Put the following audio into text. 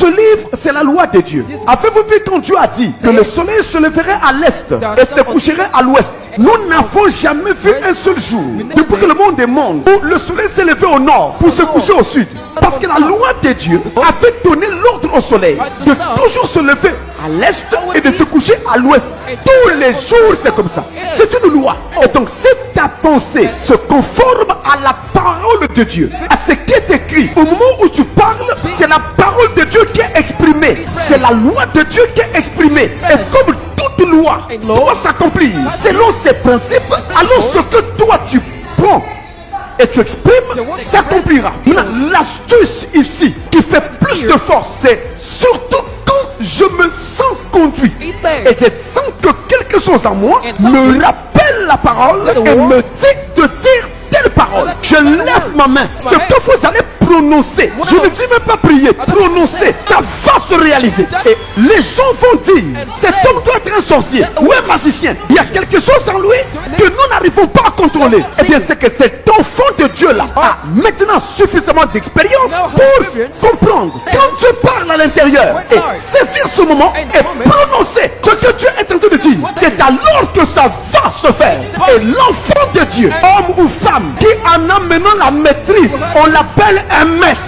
Ce livre, c'est la loi de Dieu. Avez-vous vu quand Dieu a dit que le soleil se leverait à l'est et se coucherait à l'ouest? Nous n'avons jamais vu un seul jour, depuis que le monde est monde, où le soleil s'est levé au nord pour se coucher au sud. Parce que la loi de Dieu avait donné l'ordre au soleil de toujours se lever à l'est et de se coucher à l'ouest. Tous les jours, c'est comme ça. C'est une loi. Et donc, si ta pensée se conforme à la parole de Dieu, à ce qui est écrit, au moment où tu parles, c'est la parole de Dieu qui est exprimée. C'est la loi de Dieu qui est exprimée. Et comme toute loi doit s'accomplir selon ses principes, alors ce que toi tu prends et tu exprimes s'accomplira. L'astuce ici qui fait plus de force, c'est surtout quand je me sens conduit et je sens que quelque chose en moi me rappelle la parole et me dit de dire telle parole. Je lève ma main. Ce que vous allez prononcer, je ne dis même pas prier, prononcer, ça va se réaliser. Et les gens vont dire, cet homme doit être un sorcier ou un magicien. Il y a quelque chose en lui que nous n'arrivons pas à contrôler. Eh bien, c'est que cet enfant de Dieu là a maintenant suffisamment d'expérience pour comprendre. Quand Dieu parle à l'intérieur et saisir ce moment et prononcer ce que Dieu est en train de dire, c'est alors que ça va se faire. Et l'enfant de Dieu, homme ou femme, qui en a maintenant la maîtrise, on l'appelle un maître.